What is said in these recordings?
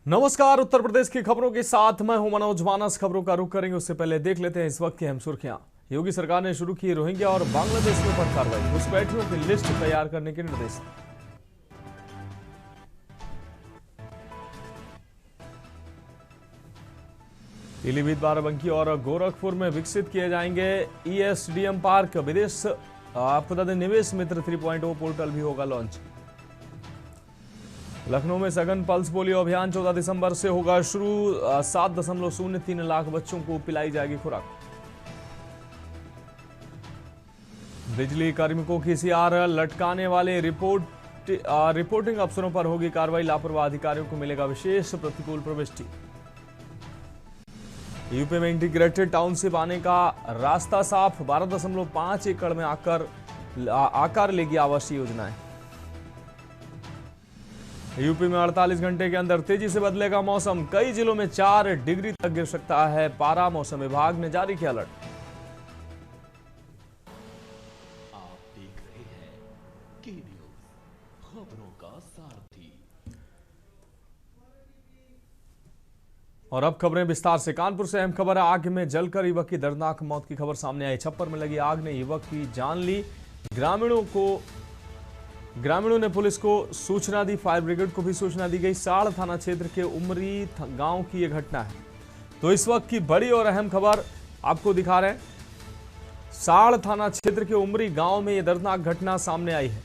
नमस्कार। उत्तर प्रदेश की खबरों के साथ मैं हूं मनोज मानस। खबरों का रुख करेंगे उससे पहले देख लेते हैं इस वक्त की अहम सुर्खियां। योगी सरकार ने शुरू की रोहिंग्या और बांग्लादेशियों पर कार्रवाई, घुसपैठियों की लिस्ट तैयार करने के निर्देश। पीलीभीत, बाराबंकी और गोरखपुर में विकसित किए जाएंगे ईएसडीएम पार्क। विदेश आपको बता दें, निवेश मित्र 3.0 पोर्टल भी होगा लॉन्च। लखनऊ में सघन पल्स पोलियो अभियान 14 दिसंबर से होगा शुरू। 7.03 लाख बच्चों को पिलाई जाएगी खुराक। बिजली कार्मिकों की सीआर लटकाने वाले रिपोर्टिंग अफसरों पर होगी कार्रवाई। लापरवाह अधिकारियों को मिलेगा विशेष प्रतिकूल प्रविष्टि। यूपी में इंटीग्रेटेड टाउनशिप आने का रास्ता साफ। 12.5 एकड़ में आकार लेगी आवासीय योजनाएं। यूपी में 48 घंटे के अंदर तेजी से बदलेगा मौसम। कई जिलों में 4 डिग्री तक गिर सकता है पारा। मौसम विभाग ने जारी किया अलर्ट। आप देख रहे हैं के न्यूज़, खबरों का सारथी। और अब खबरें विस्तार से। कानपुर से अहम खबर है, आग में जलकर युवक की दर्दनाक मौत की खबर सामने आई। छप्पर में लगी आग ने युवक की जान ली। ग्रामीणों ने पुलिस को सूचना दी, फायर ब्रिगेड को भी सूचना दी गई। साड़ थाना क्षेत्र के उमरी गांव की यह घटना है। तो इस वक्त की बड़ी और अहम खबर आपको दिखा रहे हैं। साड़ थाना क्षेत्र के उमरी गांव में यह दर्दनाक घटना सामने आई है।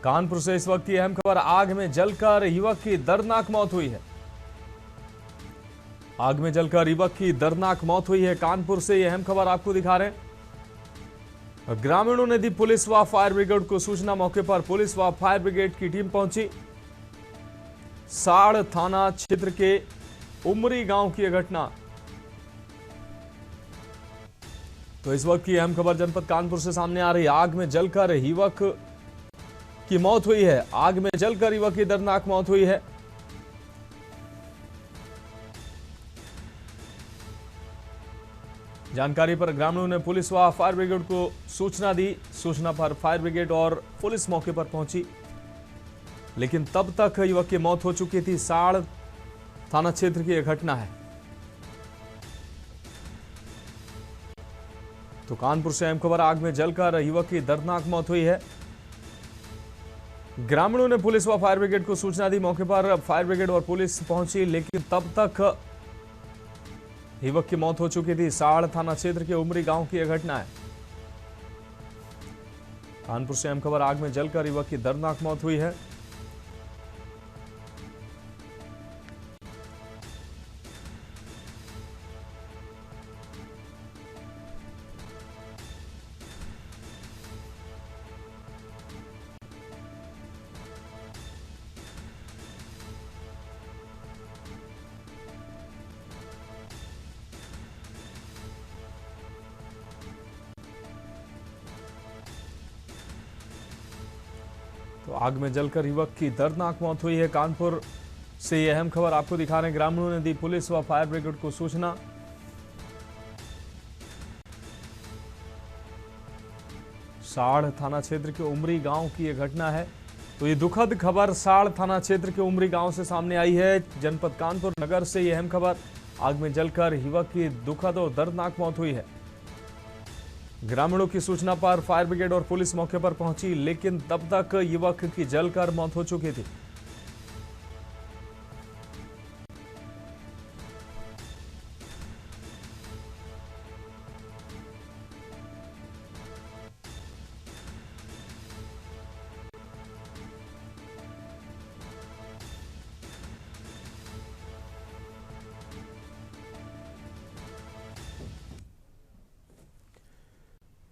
कानपुर से इस वक्त की अहम खबर, आग में जलकर युवक की दर्दनाक मौत हुई है। आग में जलकर युवक की दर्दनाक मौत हुई है। कानपुर से यह अहम खबर आपको दिखा रहे हैं। ग्रामीणों ने दी पुलिस व फायर ब्रिगेड को सूचना। मौके पर पुलिस व फायर ब्रिगेड की टीम पहुंची। साड़ थाना क्षेत्र के उमरी गांव की यह घटना। तो इस वक्त की अहम खबर जनपद कानपुर से सामने आ रही है। आग में जलकर युवक की मौत हुई है। आग में जलकर युवक की दर्दनाक मौत हुई है। जानकारी पर ग्रामीणों ने पुलिस व फायर ब्रिगेड को सूचना दी। सूचना पर फायर ब्रिगेड और पुलिस मौके पर पहुंची, लेकिन तब तक युवक की मौत हो चुकी थी। साड़ थाना क्षेत्र की यह घटना है। तो कानपुर से अहम खबर, आग में जलकर युवक की दर्दनाक मौत हुई है। ग्रामीणों ने पुलिस व फायर ब्रिगेड को सूचना दी। मौके पर फायर ब्रिगेड और पुलिस पहुंची, लेकिन तब तक युवक की मौत हो चुकी थी। साड़ थाना क्षेत्र के उमरी गांव की यह घटना है। कानपुर से अहम खबर, आग में जलकर युवक की दर्दनाक मौत हुई है। तो आग में जलकर युवक की दर्दनाक मौत हुई है। कानपुर से यह अहम खबर आपको दिखा रहे हैं। ग्रामीणों ने दी पुलिस व फायर ब्रिगेड को सूचना। साड़ थाना क्षेत्र के उमरी गांव की यह घटना है। तो ये दुखद खबर साड़ थाना क्षेत्र के उमरी गांव से सामने आई है। जनपद कानपुर नगर से यह अहम खबर, आग में जलकर युवक की दुखद और दर्दनाक मौत हुई है। ग्रामीणों की सूचना पर फायर ब्रिगेड और पुलिस मौके पर पहुंची, लेकिन तब तक युवक की जलकर मौत हो चुकी थी।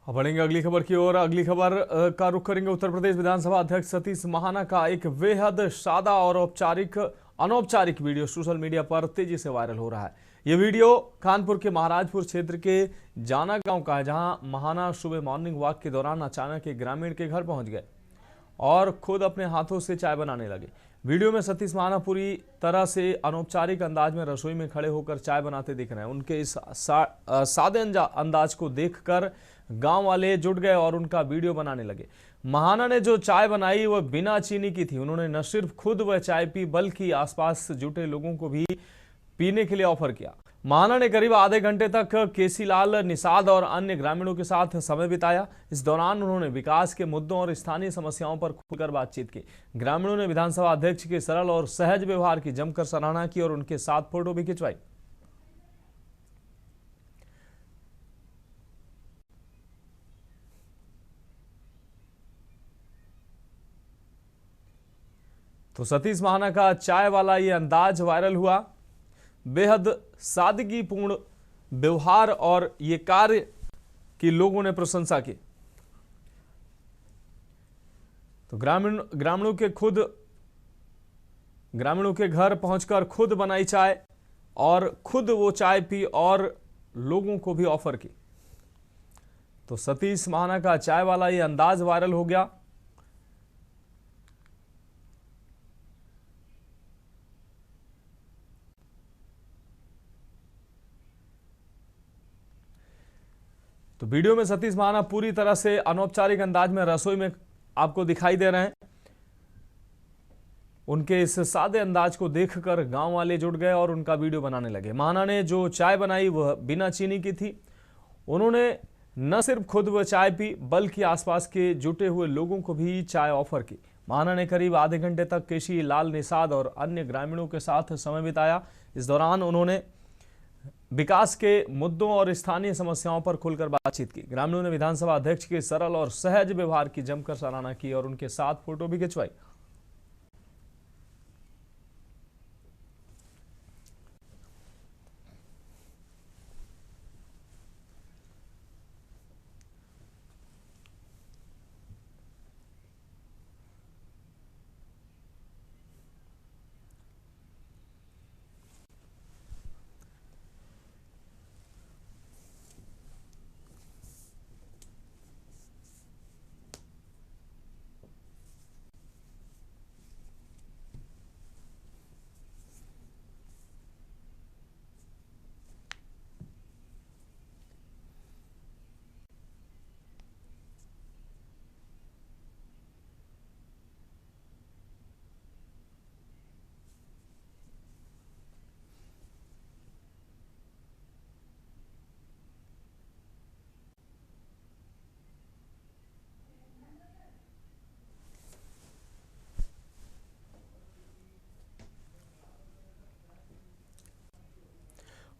अब बढ़ेंगे अगली खबर की ओर। अगली खबर का रुख करेंगे। उत्तर प्रदेश विधानसभा अध्यक्ष सतीश महाना का एक बेहद सादा और अनौपचारिक वीडियो सोशल मीडिया पर तेजी से वायरल हो रहा है। यह वीडियो कानपुर के महाराजपुर क्षेत्र के जाना गांव का है, जहां महाना सुबह मॉर्निंग वॉक के दौरान अचानक एक ग्रामीण के घर पहुंच गए और खुद अपने हाथों से चाय बनाने लगे। वीडियो में सतीश महाना पूरी तरह से अनौपचारिक अंदाज में रसोई में खड़े होकर चाय बनाते दिख रहे हैं। उनके इस सादे अंदाज को देखकर गांव वाले जुट गए और उनका वीडियो बनाने लगे। महाना ने जो चाय बनाई वह बिना चीनी की थी। उन्होंने न सिर्फ खुद वह चाय पी बल्कि आसपास जुटे लोगों को भी पीने के लिए ऑफर किया। महाना ने करीब आधे घंटे तक केसीलाल निषाद और अन्य ग्रामीणों के साथ समय बिताया। इस दौरान उन्होंने विकास के मुद्दों और स्थानीय समस्याओं पर खुलकर बातचीत की। ग्रामीणों ने विधानसभा अध्यक्ष के सरल और सहज व्यवहार की जमकर सराहना की और उनके साथ फोटो भी खिंचवाई। तो सतीश महाना का चाय वाला ये अंदाज वायरल हुआ। बेहद सादगीपूर्ण व्यवहार और ये कार्य की लोगों ने प्रशंसा की। तो ग्रामीणों के घर पहुंचकर खुद बनाई चाय और खुद वो चाय पी और लोगों को भी ऑफर की। तो सतीश महाना का चाय वाला ये अंदाज वायरल हो गया। तो वीडियो में सतीश महाना पूरी तरह से अनौपचारिक अंदाज में रसोई में आपको दिखाई दे रहे हैं। उनके इस सादे अंदाज को देखकर गांव वाले जुट गए और उनका वीडियो बनाने लगे। महाना ने जो चाय बनाई वह बिना चीनी की थी। उन्होंने न सिर्फ खुद वह चाय पी बल्कि आसपास के जुटे हुए लोगों को भी चाय ऑफर की। महाना ने करीब आधे घंटे तक केसी लाल निषाद और अन्य ग्रामीणों के साथ समय बिताया। इस दौरान उन्होंने विकास के मुद्दों और स्थानीय समस्याओं पर खुलकर बातचीत की। ग्रामीणों ने विधानसभा अध्यक्ष के सरल और सहज व्यवहार की जमकर सराहना की और उनके साथ फोटो भी खिंचवाई।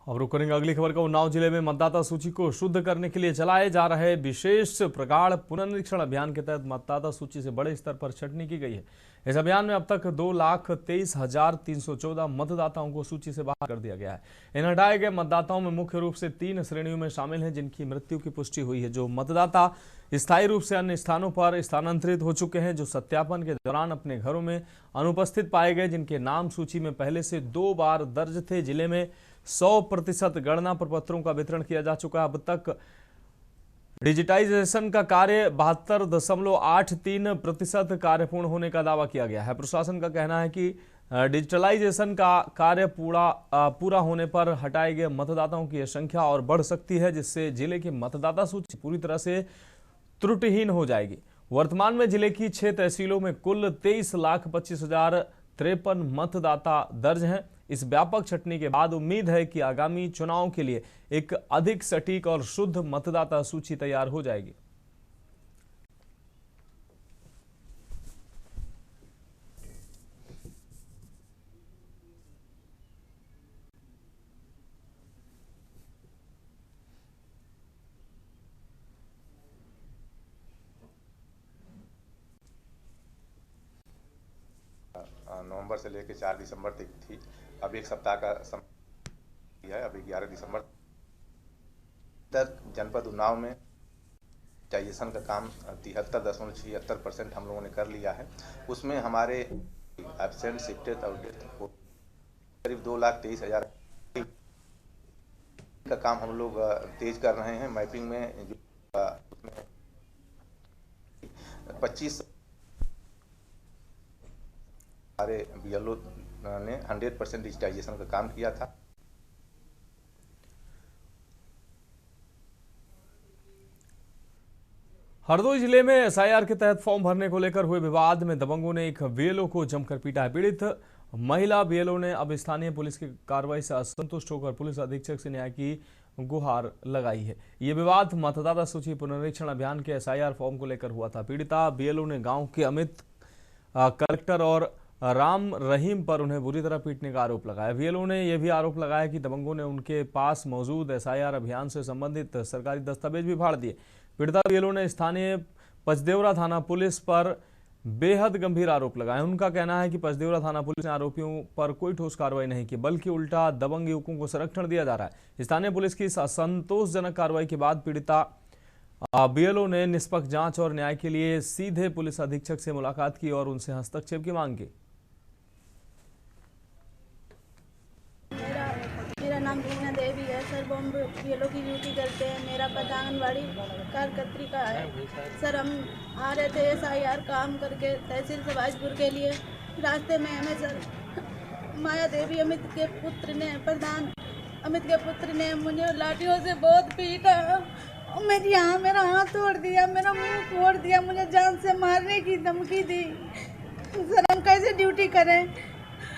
अब रुक करेंगे अगली खबर का। उन्नाव जिले में मतदाता सूची को शुद्ध करने के लिए चलाए जा रहे विशेष प्रगाढ़ पुनरीक्षण अभियान के तहत मतदाता सूची से बड़े स्तर पर छंटनी की गई है। इस अभियान में अब तक 2,23,314 मतदाताओं को सूची से बाहर कर दिया गया है। इन हटाए गए मतदाताओं में मुख्य रूप से 3 श्रेणियों में शामिल हैं जिनकी मृत्यु की पुष्टि हुई है। जो मतदाता स्थायी रूप से अन्य स्थानों पर स्थानांतरित हो चुके हैं, जो सत्यापन के दौरान अपने घरों में अनुपस्थित पाए गए, जिनके नाम सूची में पहले से 2 बार दर्ज थे। जिले में 100% गणना प्रपत्रों का वितरण किया जा चुका है। अब तक डिजिटाइजेशन का कार्य 72.83% कार्य पूर्ण होने का दावा किया गया है। प्रशासन का कहना है कि डिजिटलाइजेशन का कार्य पूरा होने पर हटाए गए मतदाताओं की संख्या और बढ़ सकती है, जिससे जिले की मतदाता सूची पूरी तरह से त्रुटिहीन हो जाएगी। वर्तमान में जिले की 6 तहसीलों में कुल 23,25,053 मतदाता दर्ज हैं। इस व्यापक छंटनी के बाद उम्मीद है कि आगामी चुनाव के लिए एक अधिक सटीक और शुद्ध मतदाता सूची तैयार हो जाएगी। नवंबर से लेकर 4 दिसंबर तक थी। अब 1 सप्ताह का समय है। अभी 11 दिसंबर तक जनपद उन्नाव में डिजिटाइजेशन का काम 73.76% हम लोगों ने कर लिया है। उसमें हमारे एब्सेंट, शिफ्टेड और डेथ करीब 2,23,000 का काम हम लोग तेज कर रहे हैं। मैपिंग में जो उसमें 25 हमारे BLO ने 100% डिजिटाइजेशन का काम किया था। हरदोई जिले में एसआईआर के तहत फॉर्म भरने को लेकर हुए विवाद में दबंगों ने एक बीएलओ को जमकर पीटा है। पीड़ित महिला बीएलओ ने अब स्थानीय पुलिस की कार्रवाई से असंतुष्ट होकर पुलिस अधीक्षक से न्याय की गुहार लगाई है। ये विवाद मतदाता सूची पुनरीक्षण अभियान के एसआईआर फॉर्म को लेकर हुआ था। पीड़िता बीएलओ ने गांव के अमित कलेक्टर और राम रहीम पर उन्हें बुरी तरह पीटने का आरोप लगाया। बीएलओ ने यह भी आरोप लगाया कि दबंगों ने उनके पास मौजूद एसआईआर अभियान से संबंधित सरकारी दस्तावेज भी फाड़ दिए। पीड़िता बीएलओ ने स्थानीय पचदेवरा थाना पुलिस पर बेहद गंभीर आरोप लगाए। उनका कहना है कि पचदेवरा थाना पुलिस ने आरोपियों पर कोई ठोस कार्रवाई नहीं की, बल्कि उल्टा दबंग युवकों को संरक्षण दिया जा रहा है। स्थानीय पुलिस की इस असंतोषजनक कार्रवाई के बाद पीड़िता बीएलओ ने निष्पक्ष जांच और न्याय के लिए सीधे पुलिस अधीक्षक से मुलाकात की और उनसे हस्तक्षेप की मांग की। मेरा नाम रीना देवी है सर। बॉम्बे बीएलओ की ड्यूटी करते हैं। मेरा पता आंगनबाड़ी कार्यकर्त्री का है सर। हम आ रहे थे एसआईआर काम करके तहसील सवाजपुर के लिए। रास्ते में हमें सर माया देवी अमित के पुत्र ने प्रधान अमित के पुत्र ने मुझे लाठियों से बहुत पीटा। मेरा हाथ तोड़ दिया, मेरा मुंह तोड़ दिया, मुझे जान से मारने की धमकी दी। सर हम कैसे ड्यूटी करें?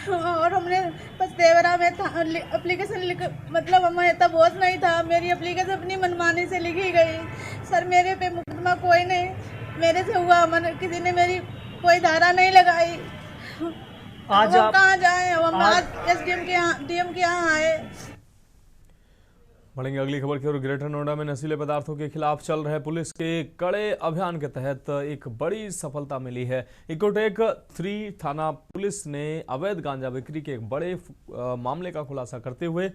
और हमने पचदेवरा में एप्लीकेशन लिख, मतलब हमें तब होश नहीं था। मेरी एप्लीकेशन अपनी मनमानी से लिखी गई। सर मेरे पे मुकदमा कोई नहीं, मेरे से हुआ, किसी ने मेरी कोई धारा नहीं लगाई। आज हम कहाँ जाए? हम आज एसडीएम के यहाँ डीएम के यहाँ आए। बढ़ेंगे अगली खबर की ओर। ग्रेटर नोएडा में नशीले पदार्थों के खिलाफ चल रहे पुलिस के कड़े अभियान के तहत एक बड़ी सफलता मिली है। इकोटेक 3 थाना पुलिस ने अवैध गांजा बिक्री के एक बड़े मामले का खुलासा करते हुए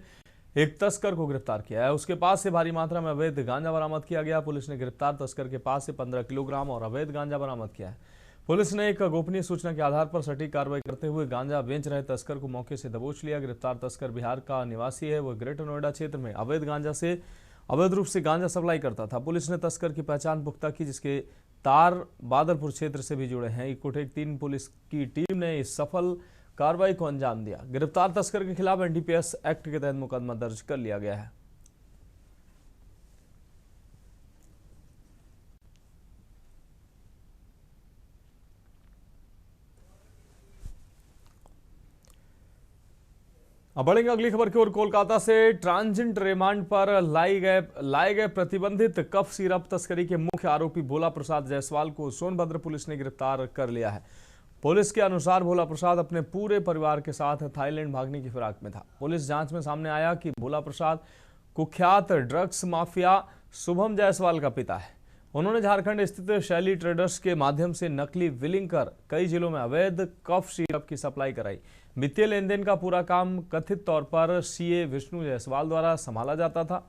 एक तस्कर को गिरफ्तार किया है। उसके पास से भारी मात्रा में अवैध गांजा बरामद किया गया। पुलिस ने गिरफ्तार तस्कर के पास से 15 किलोग्राम और अवैध गांजा बरामद किया है। पुलिस ने एक गोपनीय सूचना के आधार पर सटीक कार्रवाई करते हुए गांजा बेच रहे तस्कर को मौके से दबोच लिया। गिरफ्तार तस्कर बिहार का निवासी है। वह ग्रेटर नोएडा क्षेत्र में अवैध रूप से गांजा सप्लाई करता था। पुलिस ने तस्कर की पहचान पुख्ता की, जिसके तार बादलपुर क्षेत्र से भी जुड़े हैं। इकोटेक 3 पुलिस की टीम ने इस सफल कार्रवाई को अंजाम दिया। गिरफ्तार तस्कर के खिलाफ एनडीपीएस एक्ट के तहत मुकदमा दर्ज कर लिया गया है। अब बढ़ेंगे अगली खबर की ओर। कोलकाता से ट्रांजिट रिमांड पर लाए गए प्रतिबंधित कफ सिरप तस्करी के मुख्य आरोपी भोला प्रसाद जायसवाल को सोनभद्र पुलिस ने गिरफ्तार कर लिया है। पुलिस के अनुसार भोला प्रसाद अपने पूरे परिवार के साथ थाईलैंड भागने की फिराक में था। पुलिस जांच में सामने आया कि भोला प्रसाद कुख्यात ड्रग्स माफिया शुभम जायसवाल का पिता है। उन्होंने झारखंड स्थित शैली ट्रेडर्स के माध्यम से नकली विलिंग कर कई जिलों में अवैध कफ सिरप की सप्लाई कराई। वित्तीय लेन देन का पूरा काम कथित तौर पर सीए विष्णु जायसवाल द्वारा संभाला जाता था।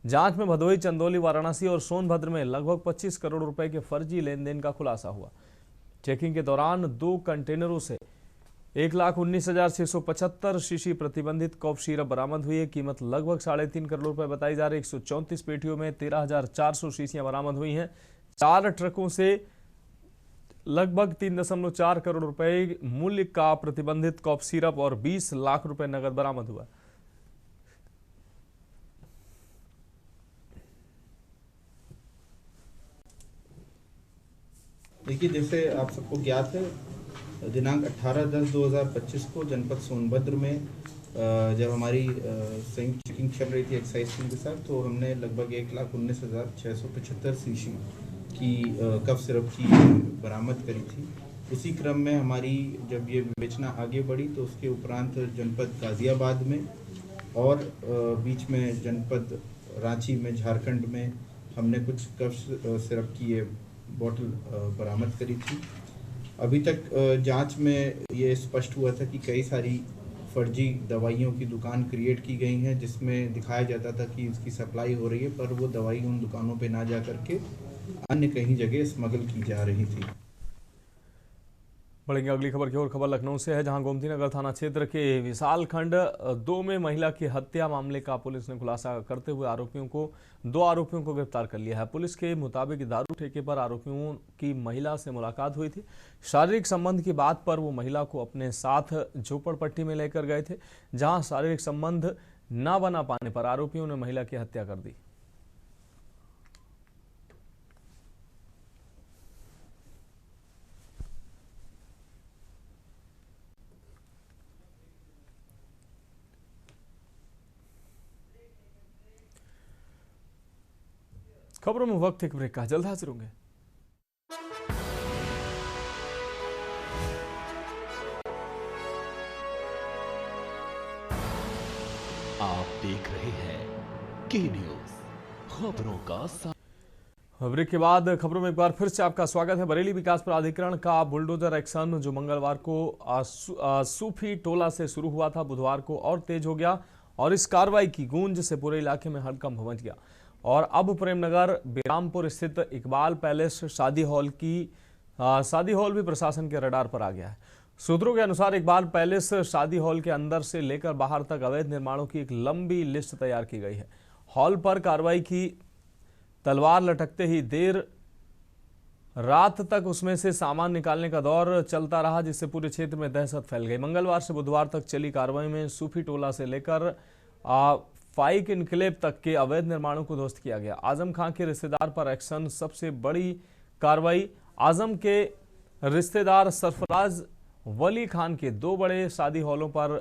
जांच में भदोही, चंदौली, वाराणसी और सोनभद्र में लगभग 25 करोड़ रुपए के फर्जी लेन देन का खुलासा हुआ। चेकिंग के दौरान 2 कंटेनरों से 1,19,675 शीशी प्रतिबंधित कफ सिरप बरामद हुई है। कीमत लगभग 3.5 करोड़ रुपए बताई जा रही। 134 पेटियों में 13,400 शीशियां बरामद हुई हैं। 4 ट्रकों से लगभग 3.4 करोड़ रुपए मूल्य का प्रतिबंधित कफ सिरप और 20 लाख रुपए नगद बरामद हुआ। देखिए, जैसे आप सबको ज्ञात है, दिनांक 18/10/2025 को जनपद सोनभद्र में जब हमारी संयुक्त चेकिंग चल रही थी एक्साइज टीम के साथ, तो हमने लगभग 1,19,675 शीशी की कफ सिरप की बरामद करी थी। उसी क्रम में हमारी जब ये विवेचना आगे बढ़ी तो उसके उपरांत जनपद गाजियाबाद में और बीच में जनपद रांची में, झारखंड में हमने कुछ कफ सिरप की ये बोतल बरामद करी थी। अभी तक जांच में ये स्पष्ट हुआ था कि कई सारी फर्जी दवाइयों की दुकान क्रिएट की गई हैं, जिसमें दिखाया जाता था कि इसकी सप्लाई हो रही है, पर वो दवाई उन दुकानों पे ना जा करके अन्य कहीं जगह स्मगल की जा रही थी। बढ़ेंगे अगली खबर की ओर। खबर लखनऊ से है, जहां गोमती नगर थाना क्षेत्र के विशाल खंड 2 में महिला की हत्या मामले का पुलिस ने खुलासा करते हुए 2 आरोपियों को गिरफ्तार कर लिया है। पुलिस के मुताबिक दारू ठेके पर आरोपियों की महिला से मुलाकात हुई थी। शारीरिक संबंध की बात पर वो महिला को अपने साथ झोपड़पट्टी में लेकर गए थे, जहां शारीरिक संबंध न बना पाने पर आरोपियों ने महिला की हत्या कर दी। खबरों में वक्त एक ब्रेक का, जल्द हाजिर होंगे। आप देख रहे हैं के न्यूज, खबरों का ब्रेक के बाद खबरों में एक बार फिर से आपका स्वागत है। बरेली विकास प्राधिकरण का बुलडोजर एक्शन जो मंगलवार को सूफी टोला से शुरू हुआ था, बुधवार को और तेज हो गया और इस कार्रवाई की गूंज से पूरे इलाके में हड़कंप मच गया। और अब प्रेमनगर बेरामपुर स्थित इकबाल पैलेस शादी हॉल भी प्रशासन के रडार पर आ गया है। सूत्रों के अनुसार इकबाल पैलेस शादी हॉल के अंदर से लेकर बाहर तक अवैध निर्माणों की एक लंबी लिस्ट तैयार की गई है। हॉल पर कार्रवाई की तलवार लटकते ही देर रात तक उसमें से सामान निकालने का दौर चलता रहा, जिससे पूरे क्षेत्र में दहशत फैल गई। मंगलवार से बुधवार तक चली कार्रवाई में सूफी टोला से लेकर फाइक इनक्लेव तक के अवैध निर्माणों को ध्वस्त किया गया। आजम खां के रिश्तेदार पर एक्शन, सबसे बड़ी कार्रवाई। आजम के रिश्तेदार सरफराज वली खान के 2 बड़े शादी हॉलों पर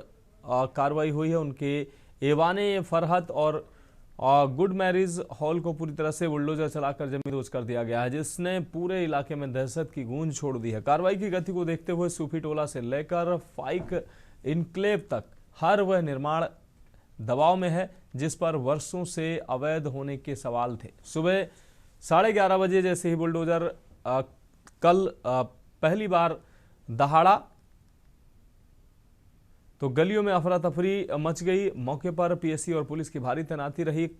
कार्रवाई हुई है। उनके एवाने फरहत और गुड मैरिज हॉल को पूरी तरह से बुलडोजर चलाकर जमींदोज कर दिया गया है, जिसने पूरे इलाके में दहशत की गूंज छोड़ दी है। कार्रवाई की गति को देखते हुए सूफी टोला से लेकर फाइक इनक्लेव तक हर वह निर्माण दबाव में है जिस पर वर्षों से अवैध होने के सवाल थे। सुबह 11:30 बजे जैसे ही बुलडोजर कल पहली बार दहाड़ा तो गलियों में अफरा तफरी मच गई। मौके पर पीएससी और पुलिस की भारी तैनाती रही।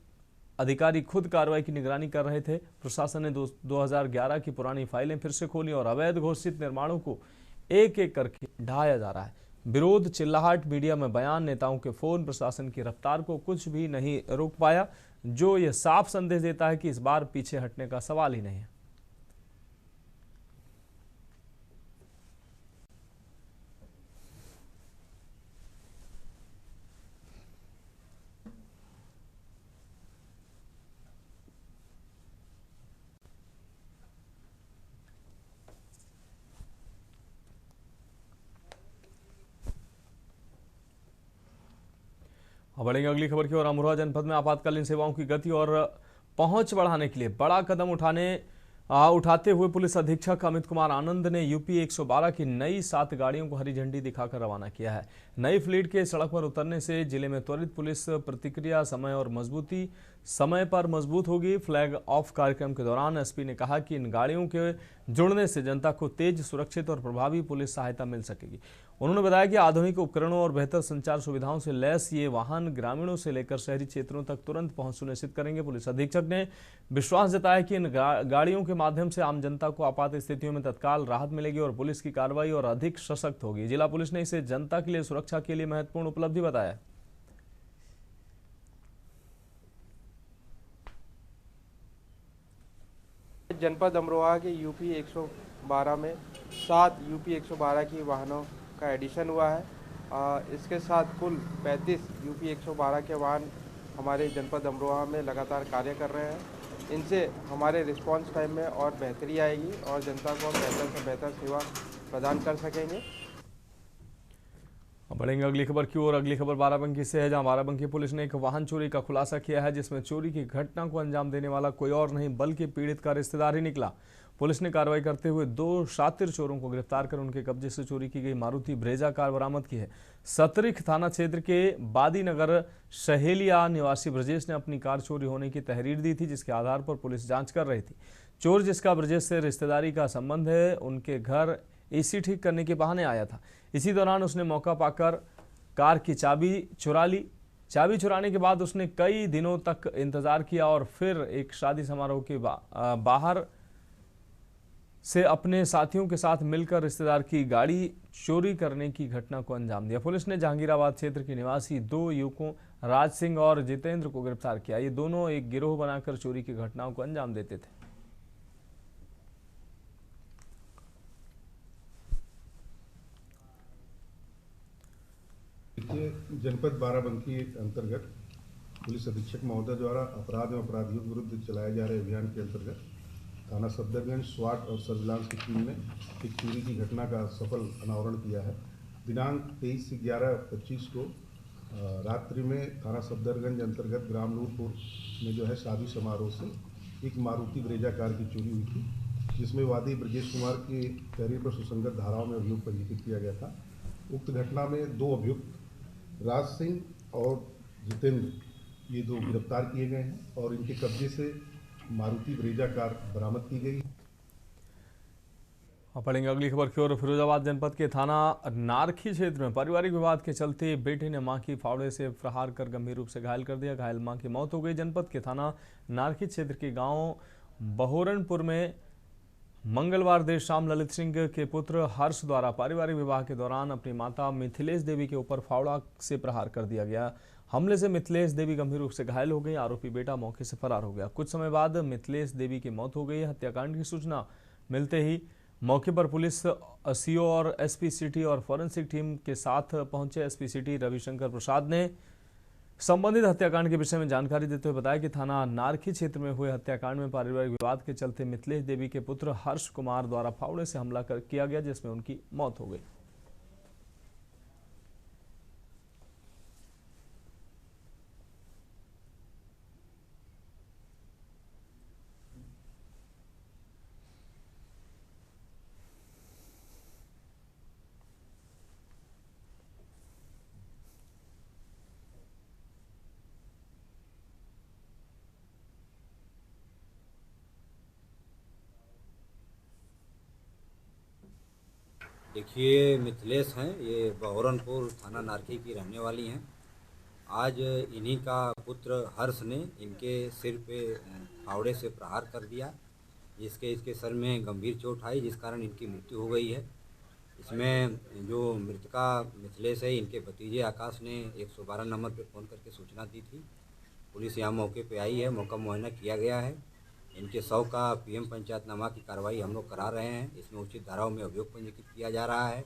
अधिकारी खुद कार्रवाई की निगरानी कर रहे थे। प्रशासन ने 2011 की पुरानी फाइलें फिर से खोली और अवैध घोषित निर्माणों को एक एक करके ढाया जा रहा है। विरोध, चिल्लाहट, मीडिया में बयान, नेताओं के फोन प्रशासन की रफ्तार को कुछ भी नहीं रोक पाया, जो यह साफ संदेश देता है कि इस बार पीछे हटने का सवाल ही नहीं है। बढ़ेंगे अगली खबर की ओर। अमरोहा जनपद में आपातकालीन सेवाओं की गति और पहुंच बढ़ाने के लिए बड़ा कदम उठाते हुए पुलिस अधीक्षक अमित कुमार आनंद ने यूपी 112 की नई 7 गाड़ियों को हरी झंडी दिखाकर रवाना किया है। नई फ्लीट के सड़क पर उतरने से जिले में त्वरित पुलिस प्रतिक्रिया समय पर मजबूत होगी। फ्लैग ऑफ कार्यक्रम के दौरान एसपी ने कहा कि इन गाड़ियों के जुड़ने से जनता को तेज, सुरक्षित और प्रभावी पुलिस सहायता मिल सकेगी। उन्होंने बताया कि आधुनिक उपकरणों और बेहतर संचार सुविधाओं से लैस ये वाहन ग्रामीणों से लेकर शहरी क्षेत्रों तक तुरंत पहुंच सुनिश्चित करेंगे। पुलिस अधीक्षक ने विश्वास जताया कि इन गाड़ियों के माध्यम से आम जनता को आपात स्थितियों में तत्काल राहत मिलेगी और पुलिस की कार्रवाई और अधिक सशक्त होगी। जिला पुलिस ने इसे जनता के लिए सुरक्षा के लिए महत्वपूर्ण उपलब्धि बताया। जनपद अमरोहा के यूपी 112 में 7 यूपी 112 की वाहनों का एडिशन हुआ है। इसके साथ कुल 35 यूपी 112 के वाहन हमारे जनपद अमरोहा में लगातार कार्य कर रहे हैं। इनसे हमारे रिस्पांस टाइम में और बेहतरी आएगी और जनता को हम बेहतर से बेहतर सेवा प्रदान कर सकेंगे। बढ़ेंगे अगली खबर की ओर। अगली खबर बाराबंकी से है, जहां बाराबंकी पुलिस ने एक वाहन चोरी का खुलासा किया है, जिसमें चोरी की घटना को अंजाम देने वाला कोई और नहीं बल्कि पीड़ित का रिश्तेदार ही निकला। पुलिस ने कार्रवाई करते हुए 2 शातिर चोरों को गिरफ्तार कर उनके कब्जे से चोरी की गई मारुति ब्रेजा कार बरामद की है। सतरिख थाना क्षेत्र के बादी नगर सहेलिया निवासी ब्रजेश ने अपनी कार चोरी होने की तहरीर दी थी, जिसके आधार पर पुलिस जांच कर रही थी। चोर, जिसका ब्रजेश से रिश्तेदारी का संबंध है, उनके घर एसी ठीक करने के बहाने आया था। इसी दौरान उसने मौका पाकर कार की चाबी चुरा ली। चाबी चुराने के बाद उसने कई दिनों तक इंतजार किया और फिर एक शादी समारोह के बाहर से अपने साथियों के साथ मिलकर रिश्तेदार की गाड़ी चोरी करने की घटना को अंजाम दिया। पुलिस ने जहांगीराबाद क्षेत्र के निवासी 2 युवकों राज सिंह और जितेंद्र को गिरफ्तार किया। ये दोनों एक गिरोह बनाकर चोरी की घटनाओं को अंजाम देते थे। जनपद बाराबंकी अंतर्गत पुलिस अधीक्षक महोदय द्वारा अपराध एवं अपराधियों के विरुद्ध चलाए जा रहे अभियान के अंतर्गत थाना सफदरगंज, स्वाट और सर्विलांस की टीम ने एक चोरी की घटना का सफल अनावरण किया है। दिनांक 23/11/25 को रात्रि में थाना सफदरगंज अंतर्गत ग्राम नूरपुर में जो है शादी समारोह से एक मारुति ब्रेजा कार की चोरी हुई थी, जिसमें वादी ब्रजेश कुमार के पैरों पर सुसंगत धाराओं में अभियोग पंजीकृत किया गया था। उक्त घटना में 2 अभियुक्त राज सिंह और जितेंद्र, ये 2 गिरफ्तार किए गए हैं और इनके कब्जे से मारुति ब्रेजा कार बरामद की गई। अब पढ़ेंगे अगली खबर की ओर। फिरोजाबाद जनपद के थाना नारखी क्षेत्र में पारिवारिक विवाद के चलते बेटे ने मां की फावड़े से प्रहार कर गंभीर रूप से घायल कर दिया। घायल मां की मौत हो गई। जनपद के थाना नारखी क्षेत्र के गांव बहोरनपुर में मंगलवार देर शाम ललित सिंह के पुत्र हर्ष द्वारा पारिवारिक विवाह के दौरान अपनी माता मिथिलेश देवी के ऊपर फावड़ा से प्रहार कर दिया गया। हमले से मिथिलेश देवी गंभीर रूप से घायल हो गई। आरोपी बेटा मौके से फरार हो गया। कुछ समय बाद मिथिलेश देवी की मौत हो गई। हत्याकांड की सूचना मिलते ही मौके पर पुलिस सीओ और एसपी सिटी और फॉरेंसिक टीम के साथ पहुंचे। एसपी सिटी रविशंकर प्रसाद ने संबंधित हत्याकांड के विषय में जानकारी देते हुए बताया कि थाना नारखी क्षेत्र में हुए हत्याकांड में पारिवारिक विवाद के चलते मिथिलेश देवी के पुत्र हर्ष कुमार द्वारा फावड़े से हमला किया गया, जिसमें उनकी मौत हो गई। देखिए, मिथिलेश हैं, ये बहोरनपुर थाना नारखी की रहने वाली हैं। आज इन्हीं का पुत्र हर्ष ने इनके सिर पे फावड़े से प्रहार कर दिया, जिसके इसके सर में गंभीर चोट आई, जिस कारण इनकी मृत्यु हो गई है। इसमें जो मृतका मिथिलेश है, इनके भतीजे आकाश ने 112 नंबर पर फ़ोन करके सूचना दी थी। पुलिस यहाँ मौके पे आई है, मौका मुआयना किया गया है। इनके 100 का पीएम पंचायतनामा की कार्रवाई हम लोग करा रहे हैं। इसमें उचित धाराओं में अभियोग पंजीकृत किया जा रहा है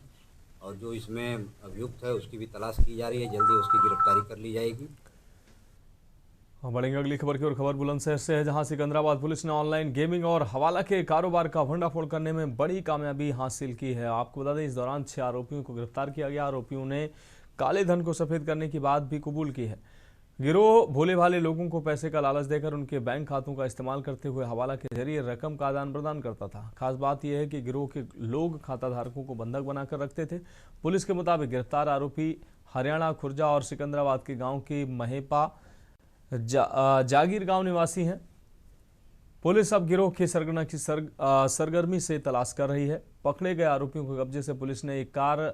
और जो इसमें अभियुक्त है उसकी भी तलाश की जा रही है। जल्दी उसकी गिरफ्तारी कर ली जाएगी। हम बढ़ेंगे अगली खबर की ओर। खबर बुलंदशहर से है, जहां सिकंदराबाद पुलिस ने ऑनलाइन गेमिंग और हवाला के कारोबार का भंडाफोड़ करने में बड़ी कामयाबी हासिल की है। आपको बता दें, इस दौरान 6 आरोपियों को गिरफ्तार किया गया। आरोपियों ने काले धन को सफेद करने की बात भी कबूल की है। गिरोह भोले भाले लोगों को पैसे का लालच देकर उनके बैंक खातों का इस्तेमाल करते हुए हवाला के जरिए रकम का आदान प्रदान करता था। खास बात यह है कि गिरोह के लोग खाता धारकों को बंधक बनाकर रखते थे। पुलिस के मुताबिक गिरफ्तार आरोपी हरियाणा, खुर्जा और सिकंदराबाद के गांव के महेपा जागीर गांव निवासी हैं। पुलिस अब गिरोह के सरगना की सरगर्मी से तलाश कर रही है। पकड़े गए आरोपियों के कब्जे से पुलिस ने एक कार,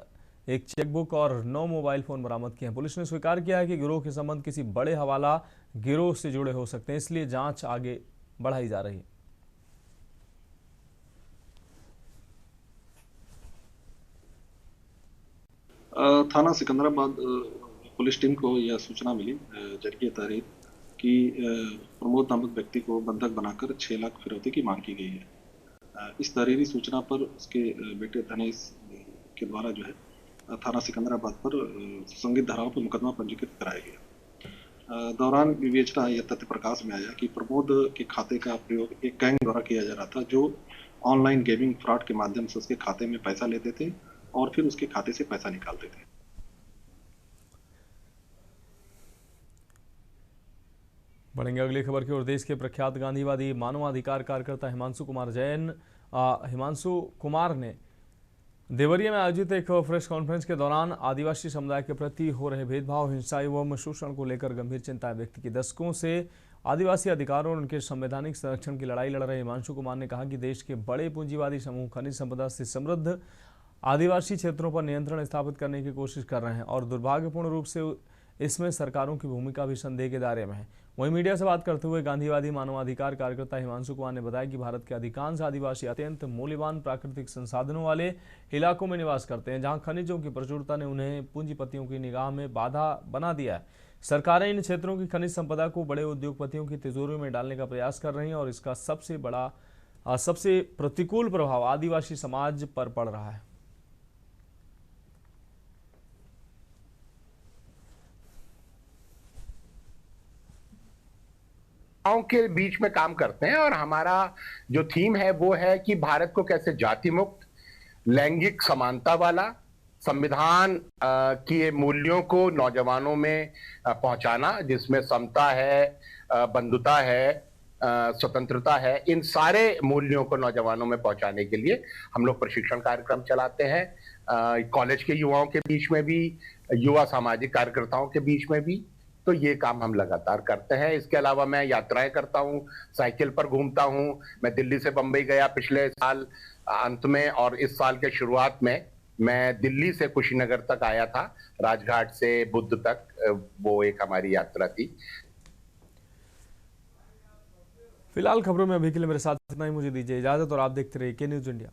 एक चेकबुक और 9 मोबाइल फोन बरामद किए हैं। पुलिस ने स्वीकार किया है कि गिरोह के संबंध किसी बड़े हवाला गिरोह से जुड़े हो सकते हैं, इसलिए जांच आगे बढ़ाई जा रही है। थाना सिकंदराबाद पुलिस टीम को यह सूचना मिली जरिए तारीख कि प्रमोद नामक व्यक्ति को बंधक बनाकर 6 लाख फिरौती की मांग की गई है। इस तहरीरी सूचना पर उसके बेटे धनेश के द्वारा जो है थाना सिकंदराबाद पर संगीत धाराओं पर मुकदमा पंजीकृत कराया गया। दौरान विवेचना यह तथ्य प्रकाश में आया कि प्रमोद के खाते का प्रयोग एक गैंग द्वारा किया जा रहा था, जो ऑनलाइन गेमिंग फ्रॉड के माध्यम से उसके खाते में पैसा लेते थे और फिर उसके खाते से पैसा निकालते थे। बढ़ेंगे अगली खबर की ओर। देश के प्रख्यात गांधीवादी मानवाधिकार कार्यकर्ता हिमांशु कुमार ने देवरिया में आयोजित एक प्रेस कॉन्फ्रेंस के दौरान आदिवासी समुदाय के प्रति हो रहे भेदभाव, हिंसा एवं शोषण को लेकर गंभीर चिंताएं व्यक्त की। दशकों से आदिवासी अधिकारों और उनके संवैधानिक संरक्षण की लड़ाई लड़ रहे हिमांशु कुमार ने कहा कि देश के बड़े पूंजीवादी समूह खनिज संपदा से समृद्ध आदिवासी क्षेत्रों पर नियंत्रण स्थापित करने की कोशिश कर रहे हैं और दुर्भाग्यपूर्ण रूप से इसमें सरकारों की भूमिका भी संदेह के दायरे में है। वहीं मीडिया से बात करते हुए गांधीवादी मानवाधिकार कार्यकर्ता हिमांशु कुमार ने बताया कि भारत के अधिकांश आदिवासी अत्यंत मूल्यवान प्राकृतिक संसाधनों वाले इलाकों में निवास करते हैं, जहां खनिजों की प्रचुरता ने उन्हें पूंजीपतियों की निगाह में बाधा बना दिया है। सरकारें इन क्षेत्रों की खनिज संपदा को बड़े उद्योगपतियों की तिजोरी में डालने का प्रयास कर रही हैं और इसका सबसे प्रतिकूल प्रभाव आदिवासी समाज पर पड़ रहा है। गांव के बीच में काम करते हैं और हमारा जो थीम है वो है कि भारत को कैसे जाति मुक्त, लैंगिक समानता वाला, संविधान के मूल्यों को नौजवानों में पहुंचाना, जिसमें समता है, बंधुता है, स्वतंत्रता है, इन सारे मूल्यों को नौजवानों में पहुंचाने के लिए हम लोग प्रशिक्षण कार्यक्रम चलाते हैं, कॉलेज के युवाओं के बीच में भी, युवा सामाजिक कार्यकर्ताओं के बीच में भी। तो ये काम हम लगातार करते हैं। इसके अलावा मैं यात्राएं करता हूं, साइकिल पर घूमता हूं। मैं दिल्ली से बंबई गया पिछले साल अंत में, और इस साल के शुरुआत में मैं दिल्ली से कुशीनगर तक आया था, राजघाट से बुद्ध तक। वो एक हमारी यात्रा थी। फिलहाल खबरों में अभी के लिए मेरे साथ इतना ही। मुझे दीजिए इजाजत और आप देखते रहिए के न्यूज़ इंडिया।